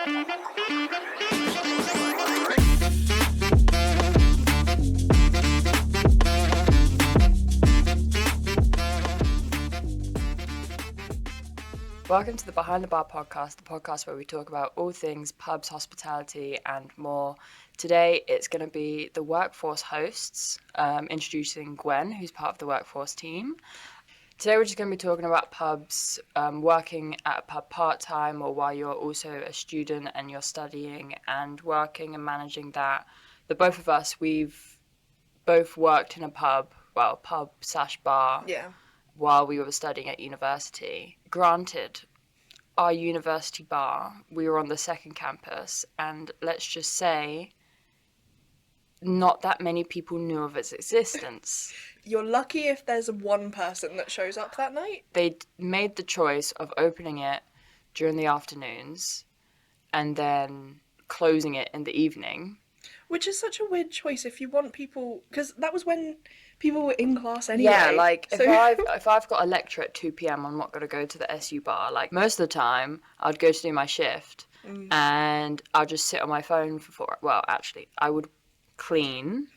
Welcome to the Behind the Bar podcast, the podcast where we talk about all things pubs, hospitality, and more. Today, it's going to be the workforce hosts, introducing Gwen, who's part of the workforce team. Today, we're just going to be talking about pubs, working at a pub part-time or while you're also a student and you're studying and working and managing that. The both of us, we've both worked in a pub / bar. Yeah. While we were studying at university. Granted, our university bar, we were on the second campus, and let's just say, not that many people knew of its existence. You're lucky if there's one person that shows up that night. They made the choice of opening it during the afternoons and then closing it in the evening. Which is such a weird choice if you want people... Because that was when people were in class anyway. Yeah, like, so... if I've got a lecture at 2 p.m, I'm not going to go to the SU bar. Like, most of the time, I'd go to do my shift, and I'd just sit on my phone for 4 hours. Well, actually, I would clean,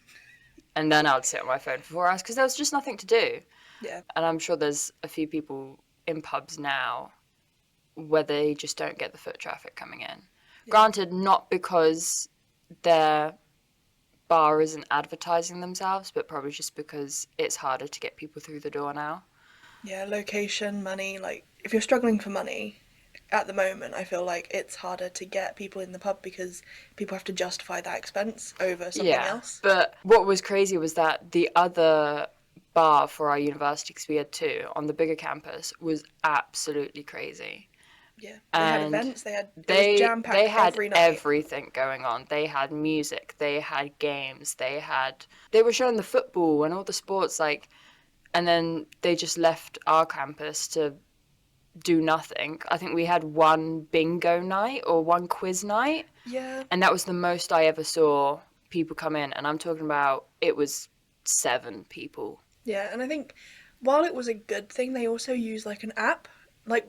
and then I'd sit on my phone for 4 hours, because there was just nothing to do. Yeah. And I'm sure there's a few people in pubs now where they just don't get the foot traffic coming in. Yeah. Granted, not because their bar isn't advertising themselves, but probably just because it's harder to get people through the door now. Yeah, location, money, like, if you're struggling for money at the moment, I feel like it's harder to get people in the pub because people have to justify that expense over something else. But what was crazy was that the other bar for our university, because we had two on the bigger campus, was absolutely crazy. Yeah, they had events, it was jam-packed every night. Everything going on. They had music, they had games, they were showing the football and all the sports, like, and then they just left our campus to do nothing. I think we had one bingo night or one quiz night. Yeah. And that was the most I ever saw people come in, and I'm talking about, it was 7 people. Yeah, and I think while it was a good thing, they also used, like, an app, like...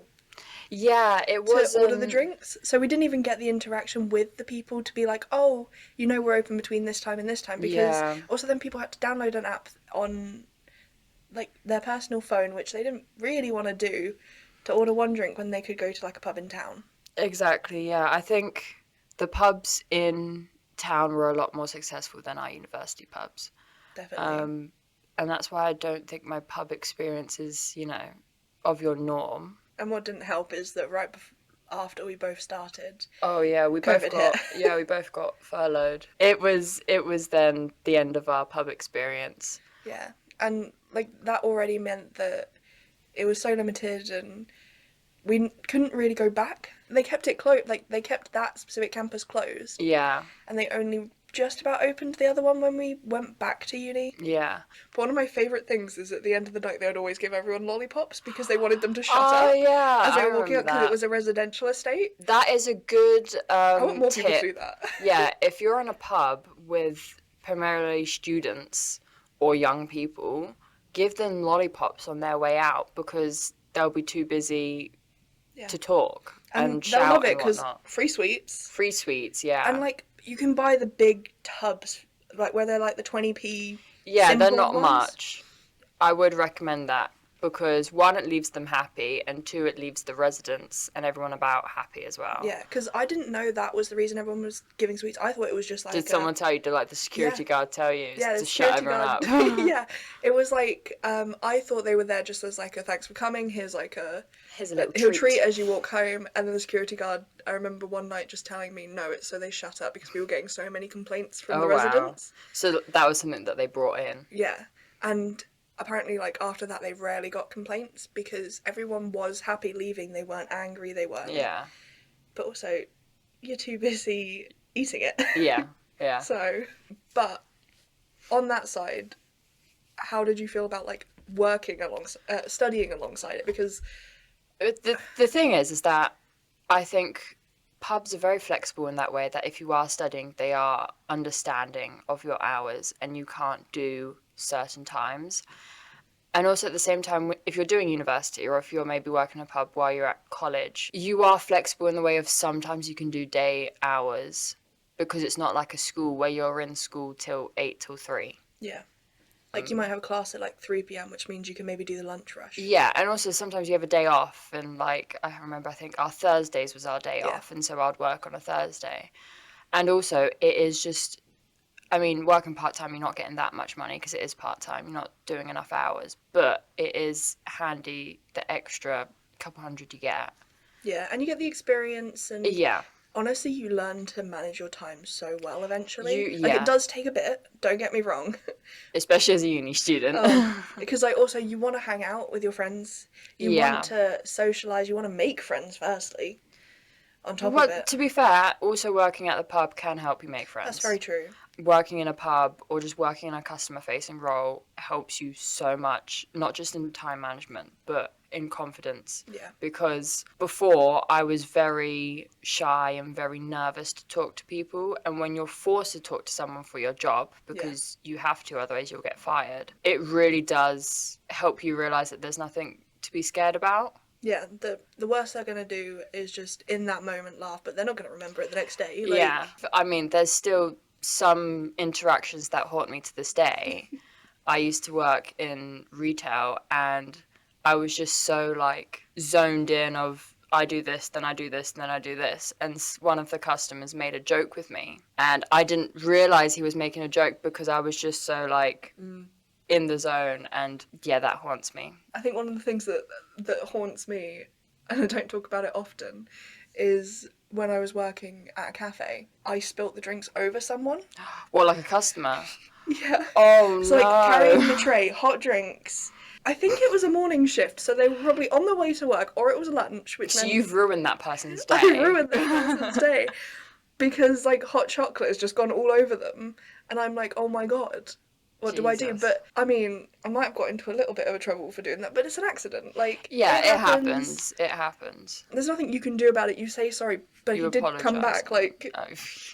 Yeah, it was... to order the drinks. So we didn't even get the interaction with the people to be like, oh, you know, we're open between this time and this time. Because also then people had to download an app on, like, their personal phone, which they didn't really want to do, to order one drink when they could go to, like, a pub in town. Exactly, yeah. I think the pubs in town were a lot more successful than our university pubs. Definitely. And that's why I don't think my pub experience is, you know, of your norm. And what didn't help is that right after we both started, oh yeah, we both got furloughed. It was then the end of our pub experience. Yeah, and like that already meant that it was so limited, and we couldn't really go back. They kept it closed, like they kept that specific campus closed. Yeah, and they only just about opened the other one when we went back to uni. Yeah. But one of my favourite things is at the end of the night they would always give everyone lollipops because they wanted them to shut up. Oh yeah, as they were walking up, because it was a residential estate. That is a good I want more tip. people to do that. Yeah, if you're in a pub with primarily students or young people, give them lollipops on their way out because they'll be too busy to talk and shout. They'll love it because free sweets. Free sweets, yeah. And like you can buy the big tubs, like where they're like the 20p. Yeah, they're not ones. much. I would recommend that because 1, it leaves them happy, and 2, it leaves the residents and everyone about happy as well. Yeah, because I didn't know that was the reason everyone was giving sweets. I thought it was just like... Did someone tell you? Did like the security guard tell you to shut everyone up? Yeah, it was like, I thought they were there just as like a thanks for coming, here's a little treat as you walk home, and then the security guard, I remember one night just telling me, no, it's so they shut up because we were getting so many complaints from the residents. So that was something that they brought in. Yeah, and... apparently, like, after that, they rarely got complaints because everyone was happy leaving. They weren't angry, they weren't. Yeah. But also, you're too busy eating it. Yeah, yeah. So, but on that side, how did you feel about, like, studying alongside it? Because... The thing is that I think pubs are very flexible in that way that if you are studying, they are understanding of your hours and you can't do certain times. And also at the same time, if you're doing university or if you're maybe working in a pub while you're at college, you are flexible in the way of sometimes you can do day hours because it's not like a school where you're in school till 8 till 3. Yeah. Like you might have a class at like 3 p.m, which means you can maybe do the lunch rush. Yeah, and also sometimes you have a day off, and like I remember, I think our Thursdays was our day off, and so I'd work on a Thursday. And also, it is just, I mean, working part-time, you're not getting that much money because it is part-time, you're not doing enough hours, but it is handy the extra couple hundred you get. Yeah, and you get the experience, and Yeah. honestly, you learn to manage your time so well eventually. Yeah. Like, it does take a bit, don't get me wrong. Especially as a uni student. Because, like, also, you want to hang out with your friends. You want to socialise. You want to make friends, firstly, on top of it. To be fair, also working at the pub can help you make friends. That's very true. Working in a pub or just working in a customer-facing role helps you so much, not just in time management, but in confidence. Yeah. Because before, I was very shy and very nervous to talk to people. And when you're forced to talk to someone for your job, because you have to, otherwise you'll get fired, it really does help you realise that there's nothing to be scared about. Yeah, the worst they're going to do is just in that moment laugh, but they're not going to remember it the next day. Like, yeah. I mean, there's still some interactions that haunt me to this day. I used to work in retail and I was just so like zoned in of I do this, then I do this, then I do this. And one of the customers made a joke with me and I didn't realise he was making a joke because I was just so like in the zone, and yeah, that haunts me. I think one of the things that haunts me, and I don't talk about it often, is when I was working at a cafe, I spilt the drinks over someone. What, like a customer? Yeah. Oh, so, like, carrying the tray, hot drinks. I think it was a morning shift, so they were probably on the way to work, or it was lunch, which so meant... you've ruined that person's day. I ruined that person's day. Because, like, hot chocolate has just gone all over them, and I'm like, oh my god. What do I do? But, I mean, I might have got into a little bit of a trouble for doing that, but it's an accident. Like, yeah, it happens. It happens. There's nothing you can do about it. You say sorry, but he did come back. Like,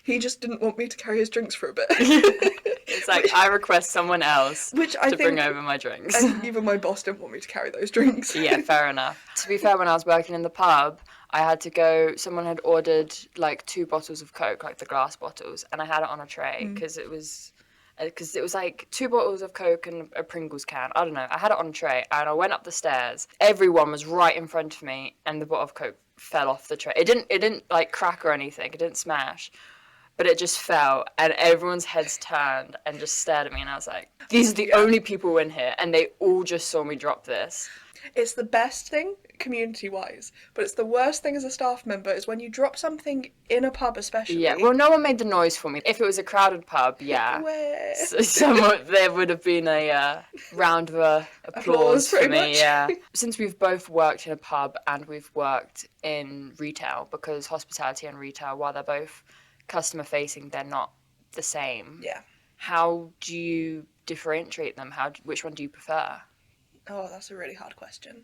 he just didn't want me to carry his drinks for a bit. It's like, I request someone else to bring over my drinks. And even my boss didn't want me to carry those drinks. Yeah, fair enough. To be fair, when I was working in the pub, I had to go, someone had ordered, like, 2 bottles of Coke, like the glass bottles, and I had it on a tray, because it was like 2 bottles of Coke and a Pringles can. I don't know. I had it on a tray and I went up the stairs. Everyone was right in front of me and the bottle of Coke fell off the tray. It didn't like crack or anything. It didn't smash. But it just fell and everyone's heads turned and just stared at me and I was like, these are the only people in here and they all just saw me drop this. It's the best thing, community-wise, but it's the worst thing as a staff member is when you drop something in a pub especially. Yeah, well, no one made the noise for me. If it was a crowded pub, yeah. There would have been a round of applause for me, yeah. Since we've both worked in a pub and we've worked in retail, because hospitality and retail, while they're both customer-facing, they're not the same. Yeah. How do you differentiate them? Which one do you prefer? Oh, that's a really hard question.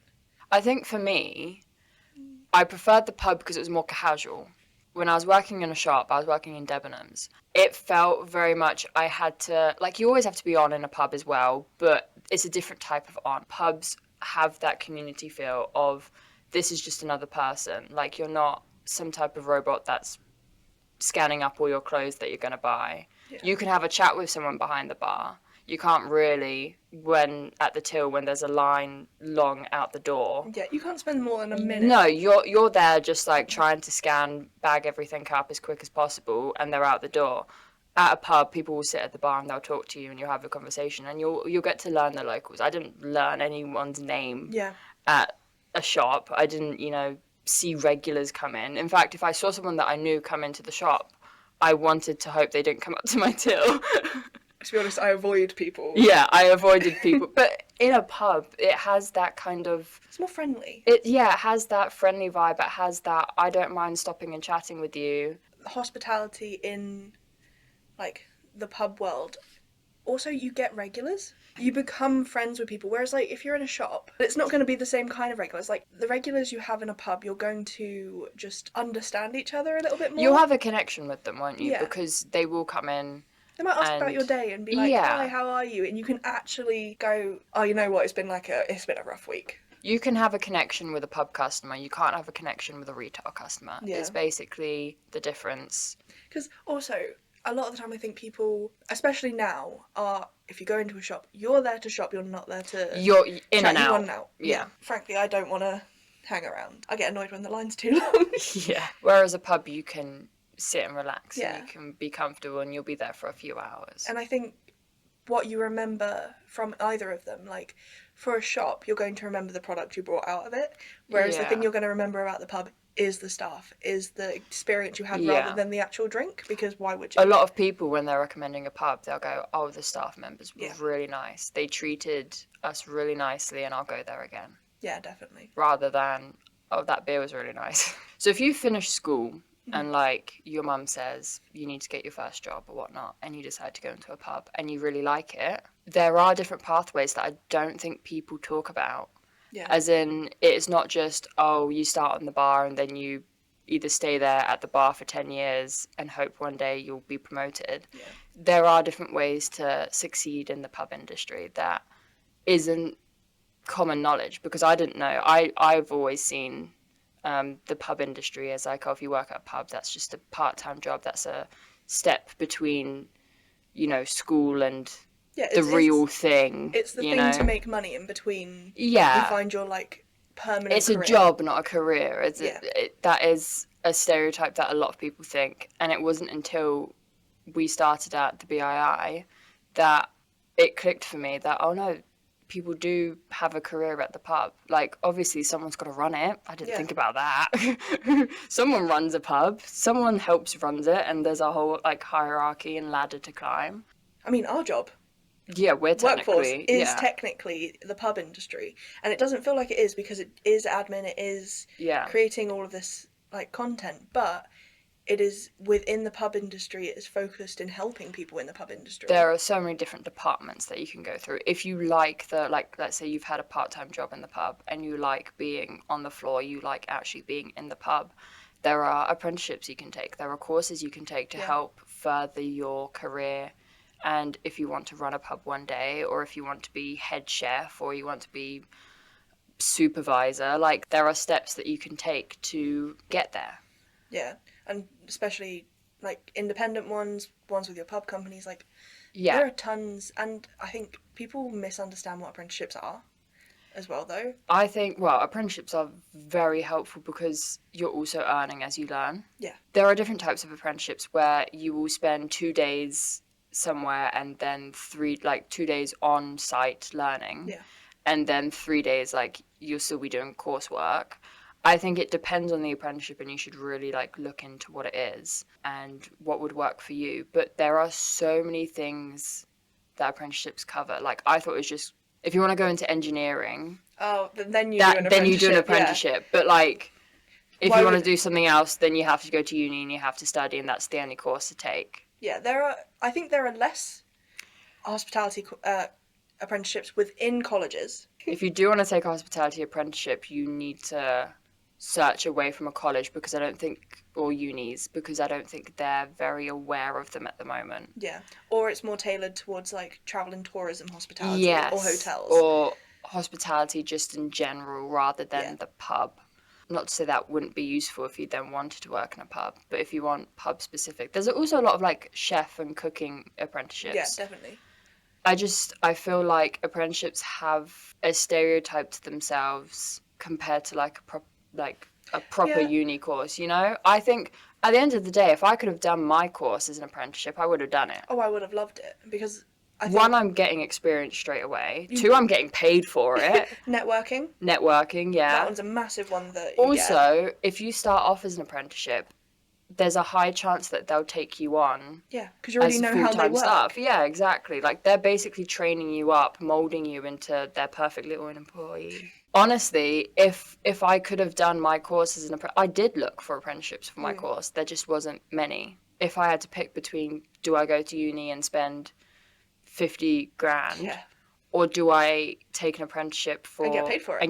I think for me, I preferred the pub because it was more casual. When I was working in a shop, I was working in Debenhams. It felt very much I had to, like, you always have to be on in a pub as well, but it's a different type of on. Pubs have that community feel of this is just another person. Like, you're not some type of robot that's scanning up all your clothes that you're going to buy. Yeah. You can have a chat with someone behind the bar. You can't really, when at the till, when there's a line long out the door. Yeah, you can't spend more than a minute. No, you're there just like trying to scan, bag everything up as quick as possible, and they're out the door. At a pub, people will sit at the bar and they'll talk to you, and you'll have a conversation, and you'll get to learn the locals. I didn't learn anyone's name at a shop. I didn't, see regulars come in. In fact, if I saw someone that I knew come into the shop, I wanted to hope they didn't come up to my till. To be honest, I avoid people. Yeah, I avoided people. But in a pub, it has that kind of... It's more friendly. It has that friendly vibe. It has that, I don't mind stopping and chatting with you. Hospitality in, like, the pub world. Also, you get regulars. You become friends with people. Whereas, like, if you're in a shop, it's not going to be the same kind of regulars. Like, the regulars you have in a pub, you're going to just understand each other a little bit more. You'll have a connection with them, won't you? Yeah. Because they will come in They might ask about your day and be like, "Hi, how are you?" And you can actually go, "Oh, you know what? It's been a rough week." You can have a connection with a pub customer. You can't have a connection with a retail customer. Yeah. It's basically the difference. Because also, a lot of the time I think people, especially now, are, if you go into a shop, you're there to shop, you're not there to You're in and out. You on and out. Yeah. Frankly, I don't want to hang around. I get annoyed when the line's too long. Yeah. Whereas a pub, you can sit and relax and you can be comfortable and you'll be there for a few hours. And I think what you remember from either of them, like for a shop, you're going to remember the product you brought out of it, whereas the thing you're going to remember about the pub is the staff, is the experience you had rather than the actual drink, because why would you? A lot of people, when they're recommending a pub, they'll go, oh, the staff members were really nice. They treated us really nicely and I'll go there again. Yeah, definitely. Rather than, oh, that beer was really nice. So if you finish school and like your mum says you need to get your first job or whatnot and you decide to go into a pub and you really like it, there are different pathways that I don't think people talk about. Yeah. As in, it's not just, oh, you start on the bar and then you either stay there at the bar for 10 years and hope one day you'll be promoted. Yeah. There are different ways to succeed in the pub industry that isn't common knowledge, because I didn't know. I've always seen the pub industry as like, oh, if you work at a pub, that's just a part-time job. That's a step between, you know, school and the real thing. It's the thing to make money in between. Yeah. You find your like permanent It's career. A job, not a career. That is a stereotype that a lot of people think. And it wasn't until we started at the BII that it clicked for me that, oh no, people do have a career at the pub. Like, obviously someone's got to run it. I didn't think about that. Someone runs a pub. Someone helps runs it. And there's a whole like hierarchy and ladder to climb. I mean, our job. Yeah, we're technically... Workforce is technically the pub industry. And it doesn't feel like it is because it is admin, it is creating all of this like content. But it is within the pub industry, it is focused in helping people in the pub industry. There are so many different departments that you can go through. If you like let's say you've had a part-time job in the pub and you like being on the floor, you like actually being in the pub, there are apprenticeships you can take. There are courses you can take to help further your career. And if you want to run a pub one day, or if you want to be head chef, or you want to be supervisor, like there are steps that you can take to get there. Yeah, and especially like independent ones with your pub companies, like there are tons, and I think people misunderstand what apprenticeships are as well, though. I think, well, apprenticeships are very helpful because you're also earning as you learn. Yeah. There are different types of apprenticeships where you will spend 2 days somewhere and then 2 days on site learning. Yeah. And then 3 days, like, you'll still be doing coursework. I think it depends on the apprenticeship and you should really, like, look into what it is and what would work for you. But there are so many things that apprenticeships cover. Like, I thought it was just, if you want to go into engineering... Oh, then you do an apprenticeship. Then you do an apprenticeship. Yeah. But, like, if you want to do something else, then you have to go to uni and you have to study, and that's the only course to take. Yeah, I think there are less hospitality apprenticeships within colleges. If you do want to take a hospitality apprenticeship, you need to search away from a college or unis, because I don't think they're very aware of them at the moment. Yeah, or it's more tailored towards like travel and tourism hospitality or hotels. Or hospitality just in general rather than the pub. Not to say that wouldn't be useful if you then wanted to work in a pub, but if you want pub specific, there's also a lot of like chef and cooking apprenticeships. Yeah, definitely. I feel like apprenticeships have a stereotype to themselves compared to like a proper uni course, you know? I think at the end of the day, if I could have done my course as an apprenticeship, I would have done it. Oh, I would have loved it because one, I'm getting experience straight away. Two, I'm getting paid for it. Networking, yeah. That one's a massive one that you get. If you start off as an apprenticeship, there's a high chance that they'll take you on. Yeah, because you already know how they work. Staff. Yeah, exactly. Like, they're basically training you up, moulding you into their perfect little employee. Honestly, if I could have done my course as I did look for apprenticeships for my course. There just wasn't many. If I had to pick between, do I go to uni and spend 50 grand or do I take an apprenticeship and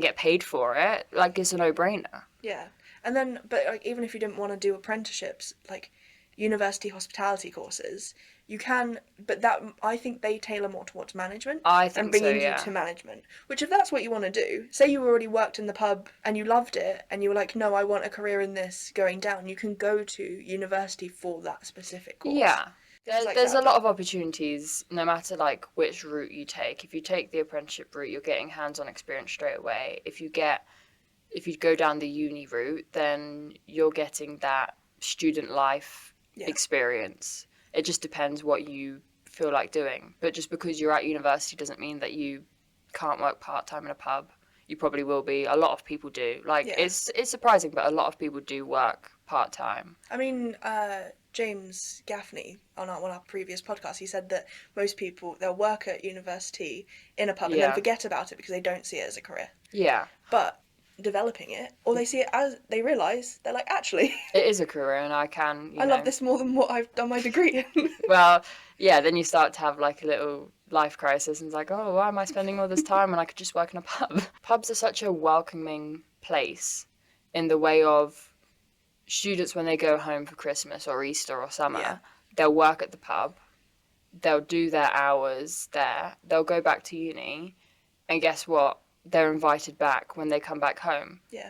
get paid for it, like, it's a no-brainer. Yeah. And then, but like, even if you didn't want to do apprenticeships, like university hospitality courses, You can, but I think they tailor more towards management. I think and bringing so, you to management. Which, if that's what you want to do, say you already worked in the pub and you loved it, and you were like, no, I want a career in this going down, you can go to university for that specific course. Yeah. There's a lot of opportunities, no matter like which route you take. If you take the apprenticeship route, you're getting hands-on experience straight away. If you go down the uni route, then you're getting that student life experience. It just depends what you feel like doing. But just because you're at university doesn't mean that you can't work part-time in a pub. You probably will be. A lot of people do. It's surprising, but a lot of people do work part-time. I mean, James Gaffney, on one of our previous podcasts, he said that most people, they'll work at university in a pub and then forget about it because they don't see it as a career. Yeah. But developing it, or they see it as, they realise, they're like, actually... It is a career and I love this more than what I've done my degree in. Well, yeah, then you start to have like a little life crisis and it's like, oh, why am I spending all this time when I could just work in a pub? Pubs are such a welcoming place in the way of students when they go home for Christmas or Easter or summer, they'll work at the pub, they'll do their hours there, they'll go back to uni, and guess what? They're invited back when they come back home. Yeah.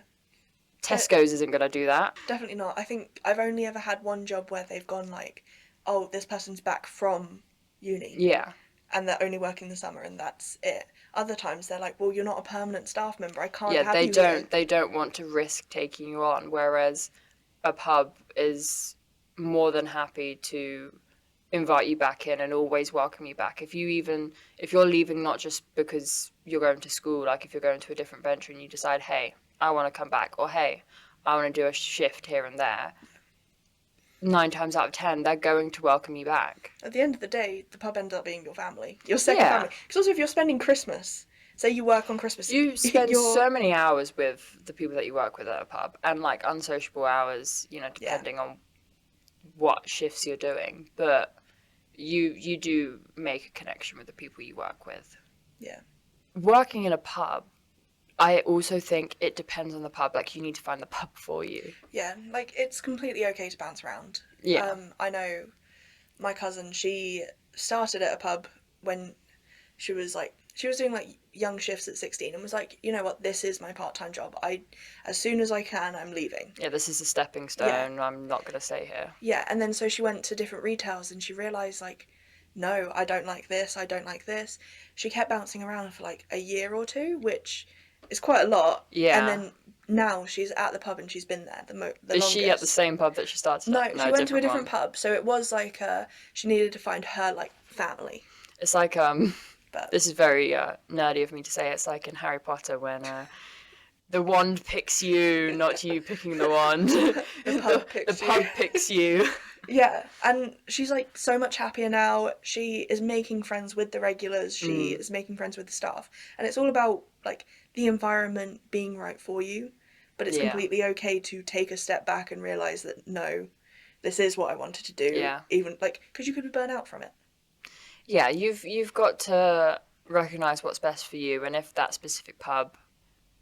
Tesco's isn't going to do that. Definitely not. I think I've only ever had one job where they've gone like, oh, this person's back from uni. Yeah. And they're only working the summer and that's it. Other times they're like, well, you're not a permanent staff member. I can't have you here. They don't want to risk taking you on, whereas a pub is more than happy to invite you back in and always welcome you back. If you're leaving not just because you're going to school, like if you're going to a different venture and you decide, hey, I want to come back, or hey, I want to do a shift here and there, 9 times out of 10, they're going to welcome you back. At the end of the day, the pub ends up being your family, your second family. Because also if you're spending Christmas, say you work on Christmas, you spend so many hours with the people that you work with at a pub, and like unsociable hours, depending on what shifts you're doing, but you do make a connection with the people you work with. Yeah. Working in a pub, I also think it depends on the pub. Like, you need to find the pub for you. Yeah, like, it's completely okay to bounce around. Yeah. I know my cousin, she started at a pub when she was doing, like, young shifts at 16 and was like, you know what, this is my part-time job. As soon as I can, I'm leaving. Yeah, this is a stepping stone. Yeah. I'm not going to stay here. Yeah, and then so she went to different retails and she realised, like, no, I don't like this, I don't like this. She kept bouncing around for, like, a year or two, which... it's quite a lot. Yeah. And then now she's at the pub and she's been there the longest. Is she at the same pub that she started at? No, she went to a different pub. So it was like she needed to find her like family. It's like this is very nerdy of me to say. It's like in Harry Potter when the wand picks you, not you picking the wand. The pub picks you. Yeah, and she's like so much happier now. She is making friends with the regulars. She is making friends with the staff, and it's all about like the environment being right for you. But it's completely okay to take a step back and realize that no, this is what I wanted to do. Yeah. Even like because you could be burnt out from it. Yeah, you've got to recognize what's best for you, and if that specific pub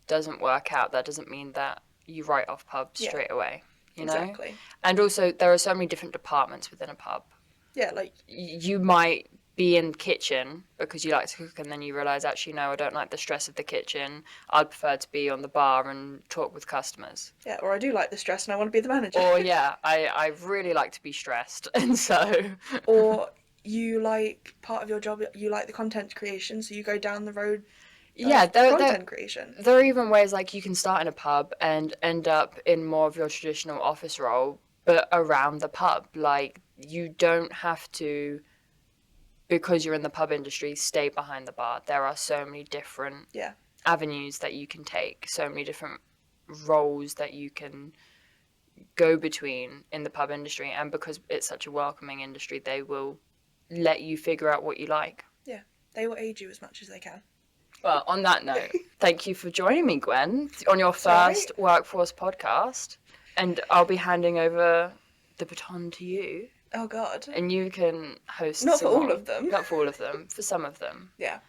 doesn't work out, that doesn't mean that you write off pubs straight away. You know? Exactly. And also, there are so many different departments within a pub. Yeah, like... you might be in the kitchen because you like to cook, and then you realise, actually, no, I don't like the stress of the kitchen. I'd prefer to be on the bar and talk with customers. Yeah, or I do like the stress and I want to be the manager. Or, yeah, I really like to be stressed, and so... Or you like, part of your job, you like the content creation, so you go down the road... content creation. There are even ways like you can start in a pub and end up in more of your traditional office role, but around the pub. Like, you don't have to, because you're in the pub industry, stay behind the bar. There are so many different avenues that you can take, so many different roles that you can go between in the pub industry. And because it's such a welcoming industry, they will let you figure out what you like. Yeah, they will aid you as much as they can. Well, on that note, thank you for joining me, Gwen, on your first Workforce podcast. And I'll be handing over the baton to you. Oh, God. And you can host Not for all of them. Not for all of them, for some of them. Yeah.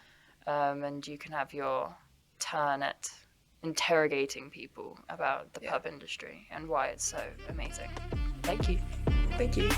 And you can have your turn at interrogating people about the pub industry and why it's so amazing. Thank you. Thank you.